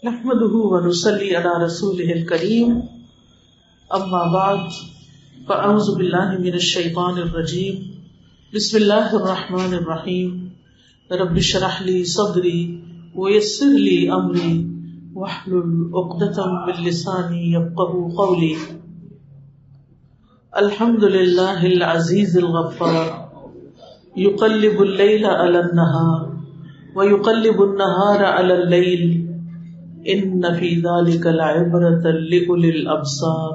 نحمده ونصلي على رسوله الكريم اما بعد فاعوذ بالله من الشيطان الرجيم بسم الله الرحمن الرحيم رب اشرح لي صدري ويسر لي امري واحلل عقدة من لساني يفقهوا قولي. الحمد لله العزيز الغفار يقلب الليل على النهار ويقلب النهار على الليل ان فی ذلک لعبرۃ لأولی الابصار.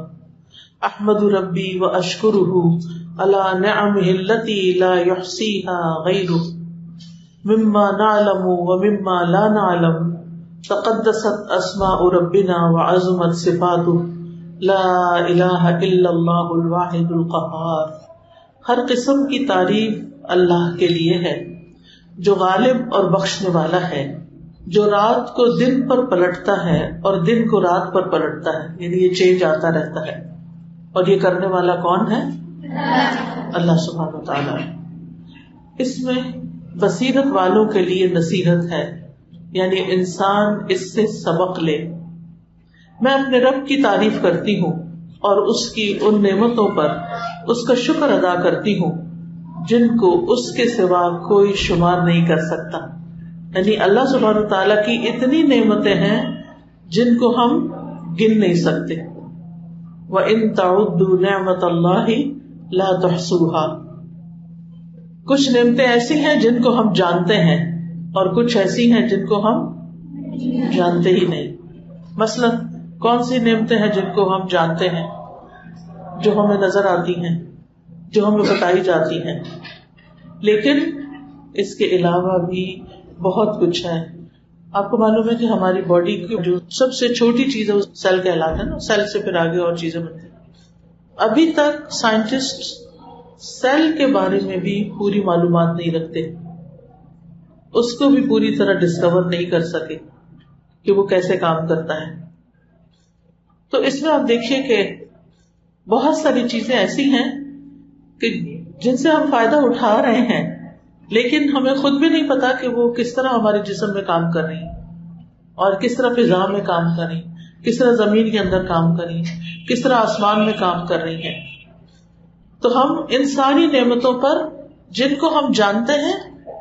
احمد ربی واشکرہ علی نعمہ التی لا یحصیها غیرہ مما نعلم ومما لا نعلم. تقدست اسماء ربنا وعظمت صفاتہ لا الہ الا اللہ الواحد القہار. ہر قسم کی تعریف اللہ کے لیے ہے جو غالب اور بخشنے والا ہے، جو رات کو دن پر پلٹتا ہے اور دن کو رات پر پلٹتا ہے، یعنی یہ چینج آتا رہتا ہے. اور یہ کرنے والا کون ہے؟ اللہ سبحانہ و تعالی. اس میں بصیرت والوں کے لیے نصیحت ہے، یعنی انسان اس سے سبق لے. میں اپنے رب کی تعریف کرتی ہوں اور اس کی ان نعمتوں پر اس کا شکر ادا کرتی ہوں جن کو اس کے سوا کوئی شمار نہیں کر سکتا. یعنی اللہ سبحانہ تعالیٰ کی اتنی نعمتیں ہیں جن کو ہم گن نہیں سکتے. وَإِن تَعُدُّوا نِعْمَةَ اللَّهِ لَا تُحْصُوهَا. کچھ نعمتیں ایسی ہیں جن کو ہم جانتے ہیں اور کچھ ایسی ہیں جن کو ہم جانتے ہی نہیں. مثلا کون سی نعمتیں ہیں جن کو ہم جانتے ہیں، جو ہمیں نظر آتی ہیں، جو ہمیں بتائی جاتی ہیں، لیکن اس کے علاوہ بھی بہت کچھ ہے. آپ کو معلوم ہے کہ ہماری باڈی کی جو سب سے چھوٹی چیز ہے وہ سیل کہلاتا ہے نا. سیل سے پھر آگے اور چیزیں بنتی ہیں. ابھی تک سائنٹسٹ سیل کے بارے میں بھی پوری معلومات نہیں رکھتے، اس کو بھی پوری طرح ڈسکور نہیں کر سکے کہ وہ کیسے کام کرتا ہے. تو اس میں آپ دیکھیے کہ بہت ساری چیزیں ایسی ہیں کہ جن سے ہم فائدہ اٹھا رہے ہیں لیکن ہمیں خود بھی نہیں پتا کہ وہ کس طرح ہمارے جسم میں کام کر رہی ہیں اور کس طرح فضا میں کام کر رہی ہیں، کس طرح زمین کے اندر کام کر رہی ہیں، کس طرح آسمان میں کام کر رہی ہیں. تو ہم ان ساری نعمتوں پر جن کو ہم جانتے ہیں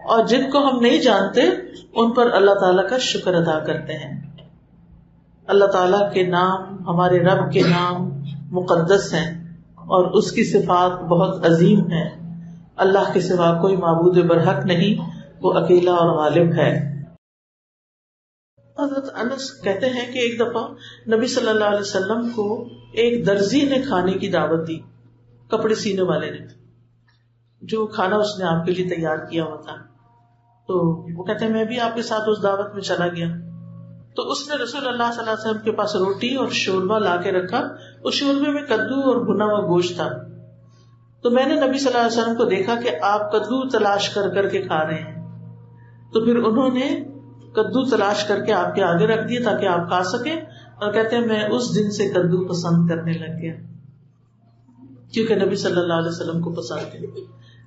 اور جن کو ہم نہیں جانتے ان پر اللہ تعالیٰ کا شکر ادا کرتے ہیں. اللہ تعالیٰ کے نام، ہمارے رب کے نام مقدس ہیں اور اس کی صفات بہت عظیم ہیں. اللہ کے سوا کوئی معبود برحق نہیں، وہ اکیلا اور غالب ہے. حضرت انس کہتے ہیں کہ ایک دفعہ نبی صلی اللہ علیہ وسلم کو ایک درزی نے کھانے کی دعوت دی، کپڑے سینے والے نے، جو کھانا اس نے آپ کے لیے تیار کیا ہوا تھا. تو وہ کہتے ہیں میں بھی آپ کے ساتھ اس دعوت میں چلا گیا. تو اس نے رسول اللہ صلی اللہ علیہ وسلم کے پاس روٹی اور شوربہ لا کے رکھا. اس شوربے میں کدو اور بھنا ہوا گوشت تھا. تو میں نے نبی صلی اللہ علیہ وسلم کو دیکھا کہ آپ کدو تلاش کر کر کے کھا رہے ہیں. تو پھر انہوں نے کدو تلاش کر کے آپ کے آگے رکھ دیے تاکہ آپ کھا سکیں. اور کہتے ہیں میں اس دن سے کدو پسند کرنے لگ گیا کیونکہ نبی صلی اللہ علیہ وسلم کو پسند ہے.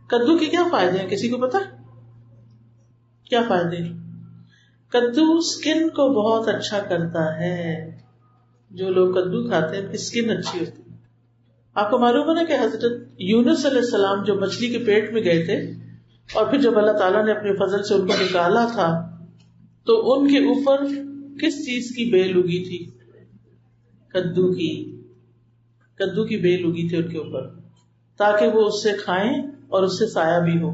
کدو کے کیا فائدے ہیں، کسی کو پتا کیا فائدے؟ کدو اسکن کو بہت اچھا کرتا ہے. جو لوگ کدو کھاتے ہیں ان کی اسکن اچھی ہوتی ہے. آپ کو معلوم ہے نا کہ حضرت یونس علیہ السلام جو مچھلی کے پیٹ میں گئے تھے اور پھر جب اللہ تعالیٰ نے اپنے فضل سے ان کو نکالا تھا تو ان کے اوپر کس چیز کی بیل اگی تھی؟ کدو کی بیل اگی تھی ان کے اوپر، تاکہ وہ اس سے کھائیں اور اس سے سایہ بھی ہو.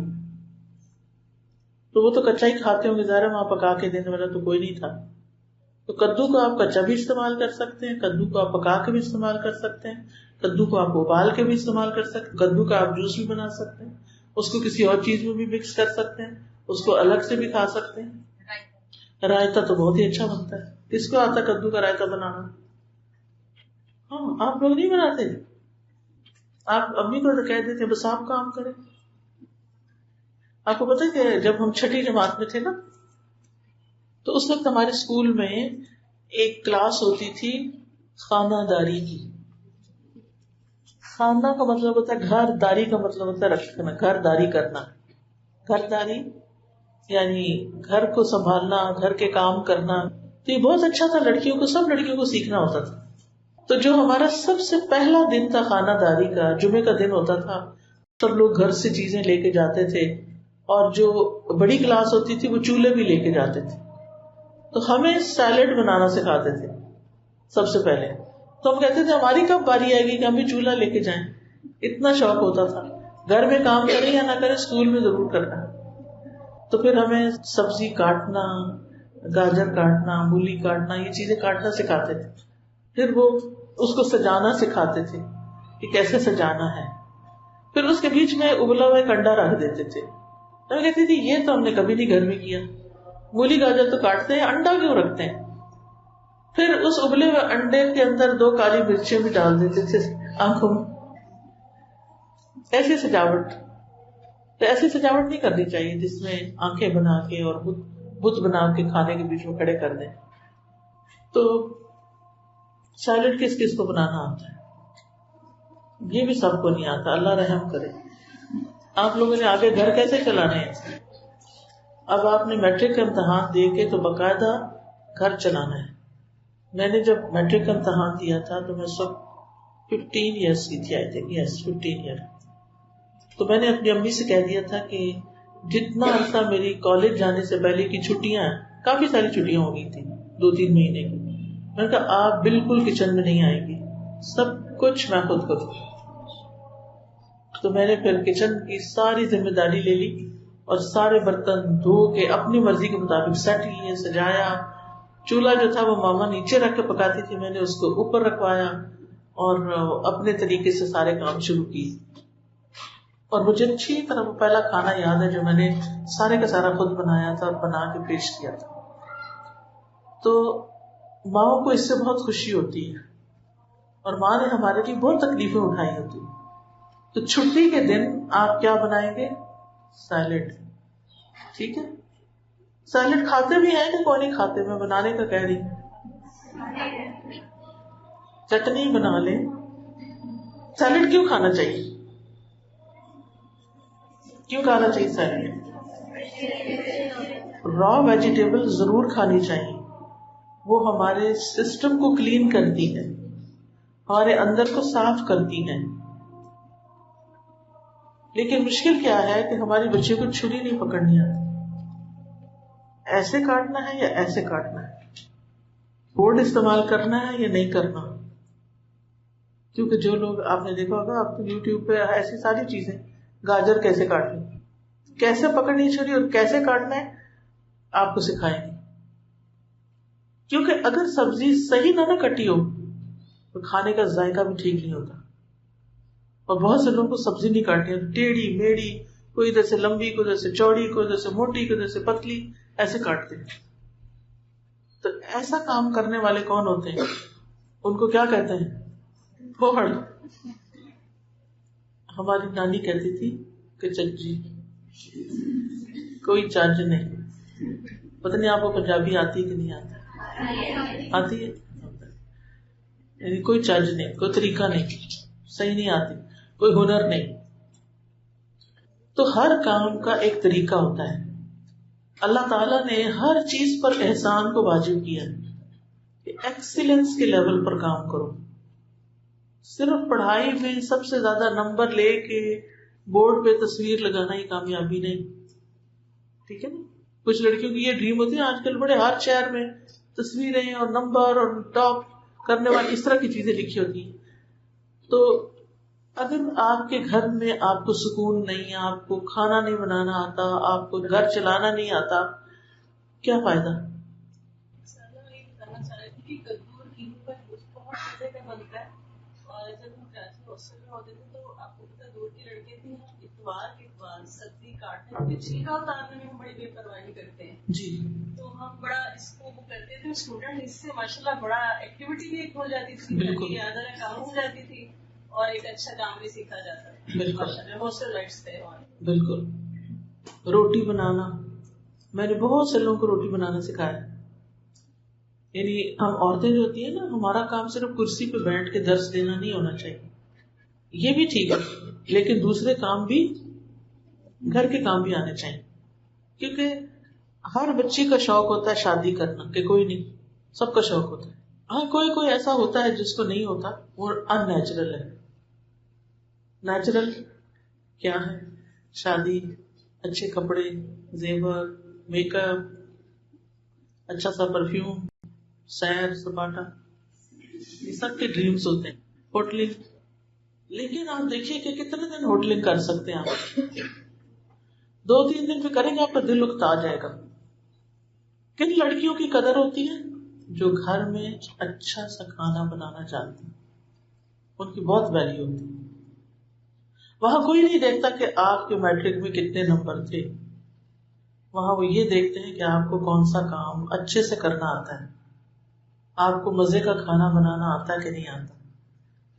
تو وہ تو کچا ہی کھاتے ہوں گے، ظاہر ہے وہاں پکا کے دینے والا تو کوئی نہیں تھا. تو کدو کو آپ کچا بھی استعمال کر سکتے ہیں، کدو کو آپ پکا کے بھی استعمال کر سکتے ہیں، کدو کو آپ ابال کے بھی استعمال کر سکتے ہیں، کدو کا آپ جوس بھی بنا سکتے ہیں، اس کو کسی اور چیز میں بھی مکس کر سکتے ہیں، اس کو الگ سے بھی کھا سکتے ہیں. رائتا تو بہت ہی اچھا بنتا ہے. کس کو آتا کدو کا رائتا بنانا؟ ہاں، آپ لوگ نہیں بناتے؟ آپ امی کو کہہ دیتے بس آپ کام کریں. آپ کو پتا ہے کہ جب ہم چھٹی جماعت میں تھے نا تو اس وقت ہمارے اسکول میں ایک کلاس ہوتی تھی خانہ داری کی. خانہ کا مطلب ہوتا ہے گھر، داری کا مطلب ہوتا ہے رکھنا، گھر داری کرنا. گھر داری یعنی گھر کو سنبھالنا، گھر کے کام کرنا. تو یہ بہت اچھا تھا، لڑکیوں کو، سب لڑکیوں کو سیکھنا ہوتا تھا. تو جو ہمارا سب سے پہلا دن تھا خانہ داری کا، جمعے کا دن ہوتا تھا، سب لوگ گھر سے چیزیں لے کے جاتے تھے، اور جو بڑی کلاس ہوتی تھی وہ چولہے بھی لے کے جاتے تھے. تو ہمیں سیلڈ بنانا سکھاتے تھے سب سے پہلے. تو ہم کہتے تھے ہماری کب باری آئے گی کہ ہم بھی چولہا لے کے جائیں. اتنا شوق ہوتا تھا، گھر میں کام کریں یا نہ کریں اسکول میں ضرور کرنا. تو پھر ہمیں سبزی کاٹنا، گاجر کاٹنا، مولی کاٹنا، یہ چیزیں کاٹنا سکھاتے تھے. پھر وہ اس کو سجانا سکھاتے تھے کہ کیسے سجانا ہے. پھر اس کے بیچ میں ابلا ہوا ایک انڈا رکھ دیتے تھے. میں کہتی تھی یہ تو ہم نے کبھی نہیں گھر میں کیا، مولی گاجر تو کاٹتے ہیں، انڈا کیوں رکھتے ہیں. پھر اس ابلے ہوئے انڈے کے اندر 2 کالی مرچیں بھی ڈال دیتے تھے آنکھوں میں. ایسی سجاوٹ، تو ایسی سجاوٹ نہیں کرنی چاہیے جس میں آنکھیں بنا کے اور بت بنا کے کھانے کے بیچ میں کھڑے کر دیں. تو سیلڈ کس کس کو بنانا آتا ہے؟ یہ بھی سب کو نہیں آتا، اللہ رحم کرے. آپ لوگوں نے آگے گھر کیسے چلانے ہیں؟ اب آپ نے میٹرک کا امتحان دے کے تو باقاعدہ گھر چلانا ہے. میں نے جب میٹرک کا امتحان دیا تھا تو میں سب 15 ایئرس کی تھی، آئی تھنک، یس 15 ایئر. تو میں نے اپنی امی سے کہہ دیا تھا کہ جتنا عرصہ میری کالج جانے سے پہلے کی چھٹیاں ہیں، کافی ساری چھٹیاں ہو گئی تھی 2-3 مہینے کی، میں نے کہا آپ بالکل کچن میں نہیں آئیں گی، سب کچھ میں خود کروں. تو میں نے پھر کچن کی ساری ذمہ داری لے لی اور سارے برتن دھو کے اپنی مرضی کے مطابق سیٹ کیے، سجایا. چولہا جو تھا وہ ماما نیچے رکھ کے پکاتی تھی، میں نے اس کو اوپر رکھوایا اور اپنے طریقے سے سارے کام شروع کیے. اور مجھے اچھی طرح وہ پہلا کھانا یاد ہے جو میں نے سارے کا سارا خود بنایا تھا اور بنا کے پیش کیا تھا. تو ماں کو اس سے بہت خوشی ہوتی ہے، اور ماں نے ہمارے لیے بہت تکلیفیں اٹھائی ہوتی. تو چھٹی کے دن آپ کیا بنائیں گے؟ سیلڈ. ٹھیک ہے، سیلڈ کھاتے بھی ہیں کہ کوئی نہیں کھاتے؟ میں بنانے کا کہہ رہی ہوں. چٹنی بنا لیں. سیلڈ کیوں کھانا چاہیے؟ کیوں کھانا چاہیے سیلڈ؟ را ویجیٹیبل ضرور کھانی چاہیے، وہ ہمارے سسٹم کو کلین کرتی ہے، ہمارے اندر کو صاف کرتی ہے. لیکن مشکل کیا ہے کہ ہمارے بچے کو چھری نہیں پکڑنی آتی. ایسے کاٹنا ہے یا ایسے کاٹنا ہے، بورڈ استعمال کرنا ہے یا نہیں کرنا. کیونکہ جو لوگ آپ نے دیکھا ہوگا، آپ یوٹیوب پہ ایسی ساری چیزیں، گاجر کیسے کاٹنی، کیسے پکڑنی چھری اور کیسے کاٹنا ہے آپ کو سکھائیں گے. کیونکہ اگر سبزی صحیح نہ کٹی ہو تو کھانے کا ذائقہ بھی ٹھیک نہیں ہوتا. اور بہت سے لوگوں کو سبزی نہیں کاٹنی ہے، ٹیڑھی میڑھی، کوئی ادھر سے لمبی، کوئی ادھر سے چوڑی، کوئی ادھر سے موٹی، کوئی ادھر سے پتلی، ایسے کاٹتے ہیں. تو ایسا کام کرنے والے کون ہوتے ہیں؟ ان کو کیا کہتے ہیں؟ پھوڑ. ہماری نانی کہتی تھی کہ چچی کوئی چج نہیں. پتہ نہیں آپ کو پنجابی آتی کہ نہیں آتی؟ آتی ہے. یعنی کوئی چج نہیں، کوئی طریقہ نہیں، صحیح نہیں آتی، کوئی ہنر نہیں. تو ہر کام کا ایک طریقہ ہوتا ہے. اللہ تعالیٰ نے ہر چیز پر احسان کو واجب کیا کہ ایکسیلنس کے لیول پر کام کرو. صرف پڑھائی میں سب سے زیادہ نمبر لے کے بورڈ پہ تصویر لگانا ہی کامیابی نہیں. ٹھیک ہے نا؟ کچھ لڑکیوں کی یہ ڈریم ہوتی ہے، آج کل بڑے ہر شہر میں تصویریں اور نمبر اور ٹاپ کرنے والی اس طرح کی چیزیں لکھی ہوتی ہیں. تو اگر آپ کے گھر میں آپ کو سکون نہیں، آپ کو کھانا نہیں بنانا آتا، آپ کو گھر چلانا نہیں آتا، کیا فائدہ؟ جب ہم کراچی ہاسٹل میں ہوتے تھے تو آپ کو پتا دور کے لڑکے تھے، اتوار کے بعد سبزی کاٹنے میں چھیلکا اتارنے میں ہم بڑی بے پرواہی کرتے ہیں. جی. تو ہم بڑا اس کو کرتے تھے اسٹوڈنٹ، اس سے ماشاء اللہ بڑا ایکٹیویٹی بھی ایک ہو جاتی تھی، زیادہ کام ہو جاتی تھی اور ایک اچھا کام بھی سیکھا جاتا تھا. بالکل ہاسٹل لائفس تھے. بالکل. روٹی بنانا، میں نے بہت سے لوگوں کو روٹی بنانا سکھایا. یعنی ہم عورتیں جو ہوتی ہیں نا، ہمارا کام صرف کرسی پہ بیٹھ کے درس دینا نہیں ہونا چاہیے. یہ بھی ٹھیک ہے، لیکن دوسرے کام بھی، گھر کے کام بھی آنے چاہیے. کیونکہ ہر بچی کا شوق ہوتا ہے شادی کرنا کہ کوئی نہیں سب کا شوق ہوتا ہے. ہاں کوئی کوئی ایسا ہوتا ہے جس کو نہیں ہوتا, وہ ان نیچرل ہے. نیچرل کیا ہے؟ شادی, اچھے کپڑے, زیور, میک اپ, اچھا سا پرفیوم, سیر سپاٹا, یہ سب کے ڈریمز ہوتے ہیں. ہوٹلنگ, لیکن آپ دیکھیے کہ کتنے دن ہوٹلنگ کر سکتے ہیں آپ؟ 2-3 دن میں کریں گے آپ کا دل اکتا جائے گا. کن لڑکیوں کی قدر ہوتی ہے؟ جو گھر میں اچھا سا کھانا بنانا چاہتی ہیں, ان کی بہت ویلیو ہوتی ہے. وہاں کوئی نہیں دیکھتا کہ آپ کے میٹرک میں کتنے نمبر تھے, وہاں وہ یہ دیکھتے ہیں کہ آپ کو کون سا کام اچھے سے کرنا آتا ہے, آپ کو مزے کا کھانا بنانا آتا ہے کہ نہیں آتا.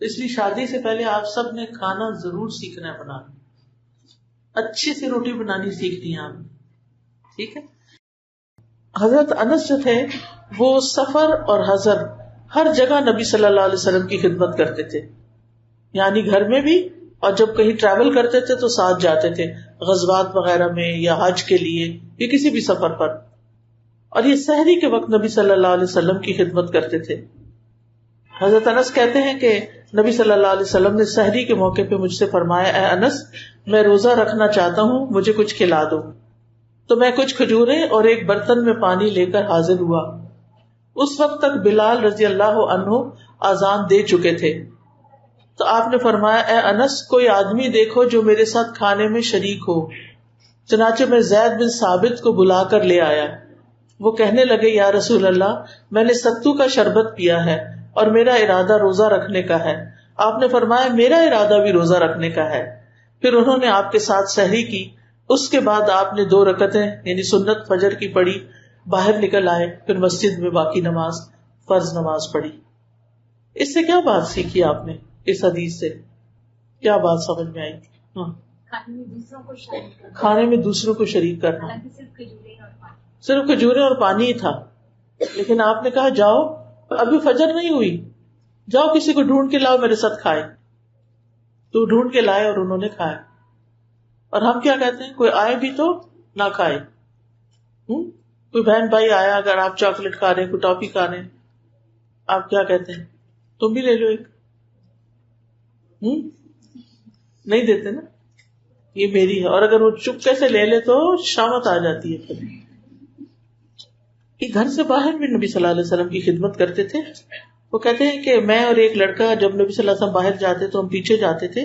تو اس لیے شادی سے پہلے آپ سب نے کھانا ضرور سیکھنا ہے بنانا, اچھی سی روٹی بنانی سیکھنی ہے آپ نے, ٹھیک ہے. حضرت انس جو تھے وہ سفر اور حضر ہر جگہ نبی صلی اللہ علیہ وسلم کی خدمت کرتے تھے, یعنی گھر میں بھی, اور جب کہیں ٹریول کرتے تھے تو ساتھ جاتے تھے غزوات وغیرہ میں یا حج کے لیے یا کسی بھی سفر پر. اور یہ سحری کے وقت نبی صلی اللہ علیہ وسلم کی خدمت کرتے تھے. حضرت انس کہتے ہیں کہ نبی صلی اللہ علیہ وسلم نے سحری کے موقع پہ مجھ سے فرمایا, اے انس میں روزہ رکھنا چاہتا ہوں, مجھے کچھ کھلا دو. تو میں کچھ کھجوریں اور ایک برتن میں پانی لے کر حاضر ہوا. اس وقت تک بلال رضی اللہ عنہ اذان دے چکے تھے. تو آپ نے فرمایا, اے انس کوئی آدمی دیکھو جو میرے ساتھ کھانے میں شریک ہو. چنانچہ میں زید بن ثابت کو بلا کر لے آیا. وہ کہنے لگے, یا رسول اللہ میں نے ستو کا شربت پیا ہے اور میرا ارادہ روزہ رکھنے کا ہے. آپ نے فرمایا, میرا ارادہ بھی روزہ رکھنے کا ہے. پھر انہوں نے آپ کے ساتھ سحری کی. اس کے بعد آپ نے 2 رکعتیں یعنی سنت فجر کی پڑھی, باہر نکل آئے, پھر مسجد میں باقی نماز فرض نماز پڑھی. اس سے کیا بات سیکھی آپ نے؟ اس حدیث سے کیا بات سمجھ میں آئی؟ کھانے میں دوسروں کو شریک کرنا. صرف کھجوریں اور پانی ہی تھا, لیکن آپ نے کہا جاؤ ابھی فجر نہیں ہوئی, جاؤ کسی کو ڈھونڈ کے لاؤ میرے ساتھ کھائے. تو ڈھونڈ کے لائے اور انہوں نے کھایا. اور ہم کیا کہتے ہیں, کوئی آئے بھی تو نہ کھائے. کوئی بہن بھائی آیا, اگر آپ چاکلیٹ کھا رہے ہیں, کوئی ٹافی کھا رہے ہیں, آپ کیا کہتے ہیں, تم بھی لے لو ایک. نہیں دیتے نا, یہ میری ہے. اور اگر وہ چپکے سے لے لے تو شامت آ جاتی ہے. پھر یہ گھر سے باہر بھی نبی صلی اللہ علیہ وسلم کی خدمت کرتے تھے. وہ کہتے ہیں کہ میں اور ایک لڑکا جب نبی صلی اللہ علیہ وسلم باہر جاتے تو ہم پیچھے جاتے تھے,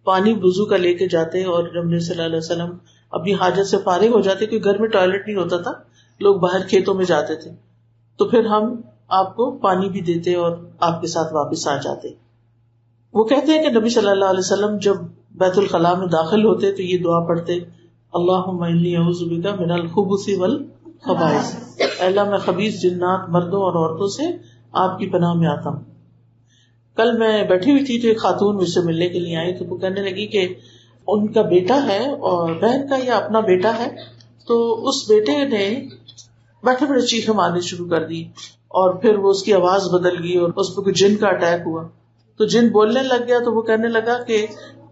پانی وضو کا لے کے جاتے, اور جب نبی صلی اللہ علیہ وسلم اپنی حاجت سے فارغ ہو جاتے, کیونکہ گھر میں ٹوائلٹ نہیں ہوتا تھا, لوگ باہر کھیتوں میں جاتے تھے, تو پھر ہم آپ کو پانی بھی دیتے اور آپ کے ساتھ واپس آ جاتے. وہ کہتے ہیں کہ نبی صلی اللہ علیہ وسلم جب بیت الخلاء میں داخل ہوتے تو یہ دعا پڑھتے, اللہم انی اعوذ بک من الخبث والخبائث, اللہ میں خبیث جنات مردوں اور عورتوں سے آپ کی پناہ میں آتا ہوں. کل میں بیٹھی ہوئی تھی تو ایک خاتون مجھ سے ملنے کے لیے آئی, تو وہ کہنے لگی کہ ان کا بیٹا ہے اور بہن کا یا اپنا بیٹا ہے, تو اس بیٹے نے بیٹھے بیٹھے چیخیں مارنی شروع کر دی, اور پھر وہ اس کی آواز بدل گئی اور اس پہ کوئی جن کا اٹیک ہوا. تو جن بولنے لگ گیا, تو وہ کہنے لگا کہ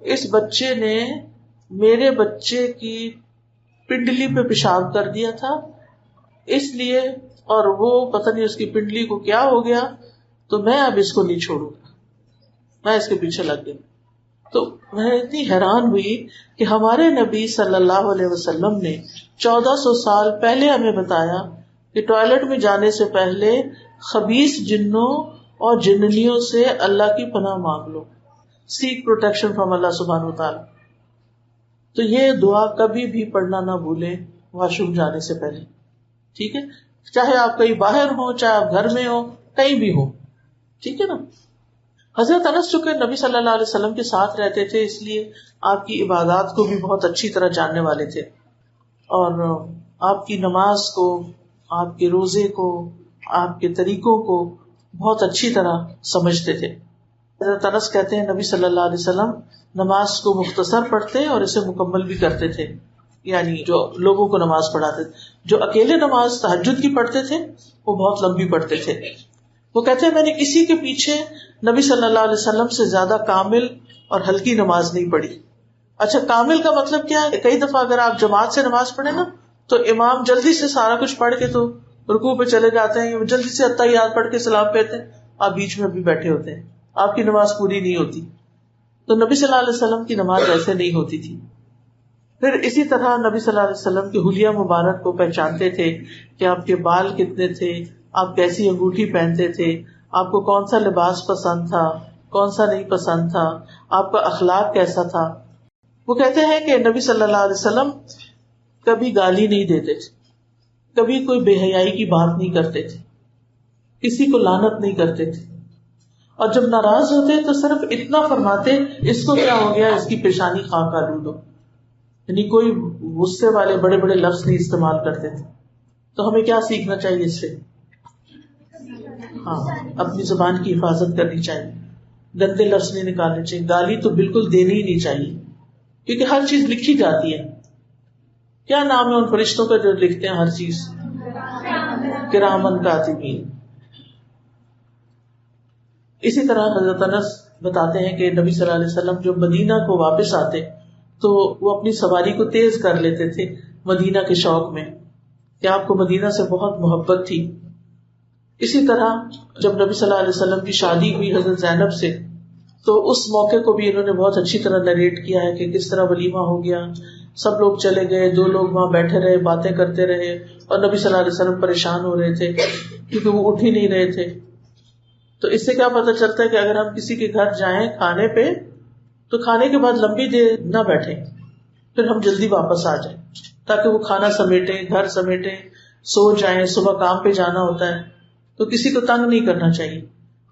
اس بچے نے میرے بچے کی پنڈلی پہ پیشاب کر دیا تھا اس لیے, اور وہ پتہ نہیں اس کی پنڈلی کو کیا ہو گیا, تو میں اب اس کو نہیں چھوڑوں گا, میں اس کے پیچھے لگ گئی. تو میں اتنی حیران ہوئی کہ ہمارے نبی صلی اللہ علیہ وسلم نے 1400 سال پہلے ہمیں بتایا کہ ٹوائلٹ میں جانے سے پہلے خبیث جنوں اور جننیوں سے اللہ کی پناہ مانگ لو, سیک پروٹیکشن فرام اللہ سبحانہ وتعالی. تو یہ دعا کبھی بھی پڑھنا نہ بھولیں واش روم جانے سے پہلے, ٹھیک ہے, چاہے آپ کہیں باہر ہو, چاہے آپ گھر میں ہو, کہیں بھی ہو, ٹھیک ہے نا. حضرت انس چونکہ نبی صلی اللہ علیہ وسلم کے ساتھ رہتے تھے, اس لیے آپ کی عبادات کو بھی بہت اچھی طرح جاننے والے تھے, اور آپ کی نماز کو, آپ کے روزے کو, آپ کے طریقوں کو بہت اچھی طرح سمجھتے تھے. حضرت انس کہتے ہیں نبی صلی اللہ علیہ وسلم نماز کو مختصر پڑھتے اور اسے مکمل بھی کرتے تھے, یعنی جو لوگوں کو نماز پڑھاتے تھے. جو اکیلے نماز تہجد کی پڑھتے تھے وہ بہت لمبی پڑھتے تھے. وہ کہتے ہیں میں نے کسی کے پیچھے نبی صلی اللہ علیہ وسلم سے زیادہ کامل اور ہلکی نماز نہیں پڑھی. اچھا, کامل کا مطلب کیا ہے؟ کئی دفعہ اگر آپ جماعت سے نماز پڑھیں نا تو امام جلدی سے سارا کچھ پڑھ کے تو رکوع پہ چلے جاتے ہیں, جلدی سے اتحیات پڑھ کے سلام پھیرتے ہیں, آپ بیچ میں بھی بیٹھے ہوتے ہیں, آپ کی نماز پوری نہیں ہوتی. تو نبی صلی اللہ علیہ وسلم کی نماز ایسے نہیں ہوتی تھی. پھر اسی طرح نبی صلی اللہ علیہ وسلم کے حلیہ مبارک کو پہچانتے تھے کہ آپ کے بال کتنے تھے, آپ کیسی انگوٹھی پہنتے تھے, آپ کو کون سا لباس پسند تھا, کون سا نہیں پسند تھا, آپ کا اخلاق کیسا تھا. وہ کہتے ہیں کہ نبی صلی اللہ علیہ وسلم کبھی گالی نہیں دیتے تھے, کبھی کوئی بے حیائی کی بات نہیں کرتے تھے, کسی کو لعنت نہیں کرتے تھے, اور جب ناراض ہوتے تو صرف اتنا فرماتے اس کو کیا ہو گیا, اس کی پیشانی خاک آلود ہو. یعنی کوئی غصے والے بڑے بڑے لفظ نہیں استعمال کرتے تھے. تو ہمیں کیا سیکھنا چاہیے اس سے؟ ہاں, اپنی زبان کی حفاظت کرنی چاہیے, گندے لفظ نہیں نکالنے چاہیے, گالی تو بالکل دینی ہی نہیں چاہیے, کیونکہ ہر چیز لکھی جاتی ہے. کیا نام ہے ان فرشتوں کا جو لکھتے ہیں ہر چیز؟ کرامن کاتبین. اسی طرح حضرت انس بتاتے ہیں کہ نبی صلی اللہ علیہ وسلم جو مدینہ کو واپس آتے تو وہ اپنی سواری کو تیز کر لیتے تھے مدینہ کے شوق میں, کہ آپ کو مدینہ سے بہت محبت تھی. اسی طرح جب نبی صلی اللہ علیہ وسلم کی شادی ہوئی حضرت زینب سے, تو اس موقع کو بھی انہوں نے بہت اچھی طرح نریٹ کیا ہے کہ کس طرح ولیمہ ہو گیا, سب لوگ چلے گئے, 2 لوگ وہاں بیٹھے رہے, باتیں کرتے رہے, اور نبی صلی اللہ علیہ وسلم پریشان ہو رہے تھے کیونکہ وہ اٹھ ہی نہیں رہے تھے. تو اس سے کیا پتہ چلتا ہے کہ اگر ہم کسی کے گھر جائیں کھانے پہ تو کھانے کے بعد لمبی دیر نہ بیٹھیں, پھر ہم جلدی واپس آ جائیں تاکہ وہ کھانا سمیٹیں, گھر سمیٹیں, سو جائیں, صبح کام پہ جانا ہوتا ہے. تو کسی کو تنگ نہیں کرنا چاہیے.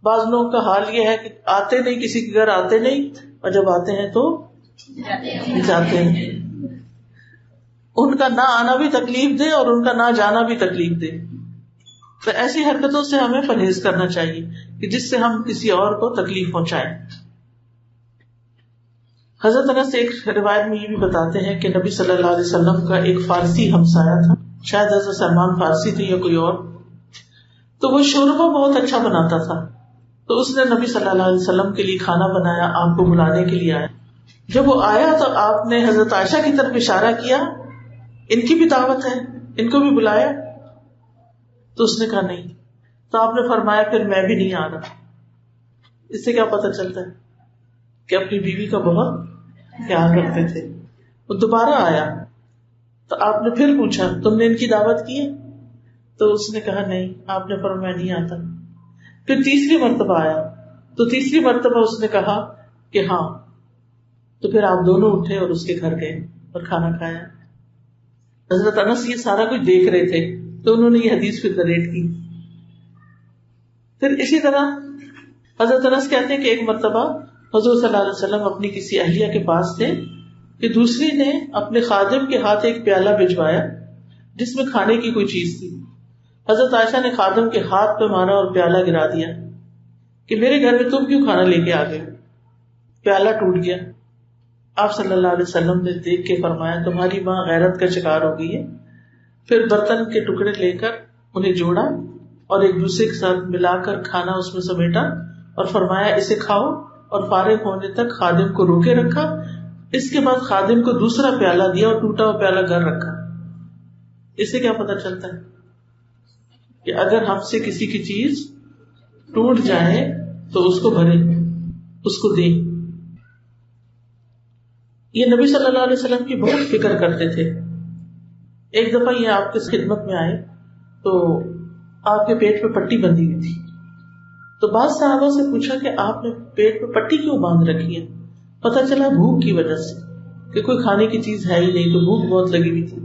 بعض لوگوں کا حال یہ ہے کہ آتے نہیں, کسی کے گھر آتے نہیں, اور جب آتے ہیں تو جاتے ہیں. ان کا نہ آنا بھی تکلیف دے اور ان کا نہ جانا بھی تکلیف دے. تو ایسی حرکتوں سے ہمیں پرہیز کرنا چاہیے کہ جس سے ہم کسی اور کو تکلیف پہنچائیں. حضرت انس ایک روایت میں یہ بھی بتاتے ہیں کہ نبی صلی اللہ علیہ وسلم کا ایک فارسی ہمسایہ تھا, شاید حضرت سلمان فارسی تھے یا کوئی اور, تو وہ شوربہ بہت اچھا بناتا تھا. تو اس نے نبی صلی اللہ علیہ وسلم کے لیے کھانا بنایا, آپ کو بلانے کے لیے آیا. جب وہ آیا تو آپ نے حضرت عائشہ کی طرف اشارہ کیا, ان کی بھی دعوت ہے, ان کو بھی بلایا. تو اس نے کہا نہیں. تو آپ نے فرمایا پھر میں بھی نہیں آ رہا. اس سے کیا پتہ چلتا ہے کہ اپنی بیوی کا بہت خیال رکھتے تھے. وہ دوبارہ آیا تو آپ نے پھر پوچھا تم نے ان کی دعوت کی ہے؟ تو اس نے کہا نہیں. آپ نے فرمایا نہیں آتا. پھر تیسری مرتبہ آیا تو تیسری مرتبہ اس نے کہا کہ ہاں. تو پھر آپ دونوں اٹھے اور اس کے گھر گئے اور کھانا کھایا. حضرت انس یہ سارا کچھ دیکھ رہے تھے تو انہوں نے یہ حدیث پھر نریٹ کی. پھر اسی طرح حضرت انس کہتے ہیں کہ ایک مرتبہ حضور صلی اللہ علیہ وسلم اپنی کسی اہلیہ کے پاس تھے کہ دوسری نے اپنے خادم کے ہاتھ ایک پیالہ بھجوایا جس میں کھانے کی کوئی چیز تھی. حضرت عائشہ نے خادم کے ہاتھ پہ مارا اور پیالہ گرا دیا کہ میرے گھر میں تم کیوں کھانا لے کے آ گئے. پیالہ ٹوٹ گیا. آپ صلی اللہ علیہ وسلم نے دیکھ کے فرمایا تمہاری ماں غیرت کا شکار ہو گئی ہے. پھر برتن کے ٹکڑے لے کر انہیں جوڑا اور ایک دوسرے کے ساتھ ملا کر کھانا اس میں سمیٹا اور فرمایا اسے کھاؤ, اور فارغ ہونے تک خادم کو روکے رکھا. اس کے بعد خادم کو دوسرا پیالہ دیا اور ٹوٹا ہوا پیالہ گھر رکھا. اس سے کیا پتہ چلتا ہے کہ اگر ہم سے کسی کی چیز ٹوٹ جائے تو اس کو بھرے, اس کو دے. یہ نبی صلی اللہ علیہ وسلم کی بہت فکر کرتے تھے. ایک دفعہ یہ آپ کی خدمت میں آئے تو آپ کے پیٹ پہ پٹی بندھی ہوئی تھی. تو بعض صحابہ سے پوچھا کہ آپ نے پیٹ پہ پٹی کیوں باندھ رکھی ہے؟ پتہ چلا بھوک کی وجہ سے, کہ کوئی کھانے کی چیز ہے ہی نہیں تو بھوک بہت لگی ہوئی تھی.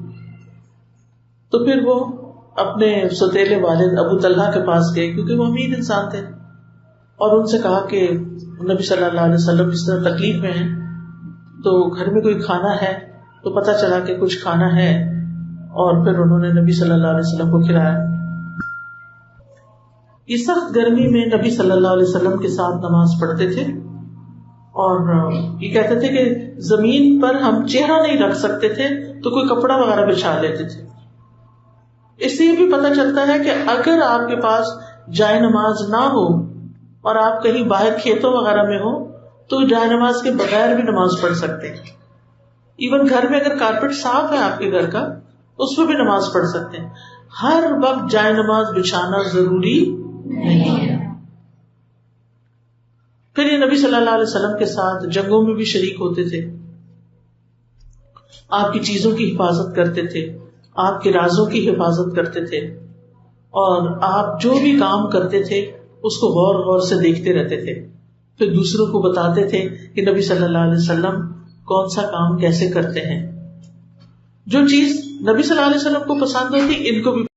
تو پھر وہ اپنے سوتیلے والد ابو طلحہ کے پاس گئے کیونکہ وہ امیر انسان تھے, اور ان سے کہا کہ نبی صلی اللہ علیہ وسلم اس طرح تکلیف میں ہیں تو گھر میں کوئی کھانا ہے. تو پتہ چلا کہ کچھ کھانا ہے, اور پھر انہوں نے نبی صلی اللہ علیہ وسلم کو کھلایا. یہ سخت گرمی میں نبی صلی اللہ علیہ وسلم کے ساتھ نماز پڑھتے تھے, اور یہ کہتے تھے کہ زمین پر ہم چہرہ نہیں رکھ سکتے تھے تو کوئی کپڑا وغیرہ بچھا لیتے تھے. اس سے یہ بھی پتہ چلتا ہے کہ اگر آپ کے پاس جائے نماز نہ ہو اور آپ کہیں باہر کھیتوں وغیرہ میں ہو تو جائے نماز کے بغیر بھی نماز پڑھ سکتے ہیں. ایون گھر میں اگر کارپیٹ صاف ہے آپ کے گھر کا اس پہ بھی نماز پڑھ سکتے ہیں. ہر وقت جائے نماز بچھانا ضروری نہیں ہے. پھر یہ نبی صلی اللہ علیہ وسلم کے ساتھ جنگوں میں بھی شریک ہوتے تھے، آپ کی چیزوں کی حفاظت کرتے تھے، آپ کے رازوں کی حفاظت کرتے تھے، اور آپ جو بھی کام کرتے تھے اس کو غور غور سے دیکھتے رہتے تھے. پھر دوسروں کو بتاتے تھے کہ نبی صلی اللہ علیہ وسلم کون سا کام کیسے کرتے ہیں. جو چیز نبی صلی اللہ علیہ وسلم کو پسند ہوتی ان کو بھی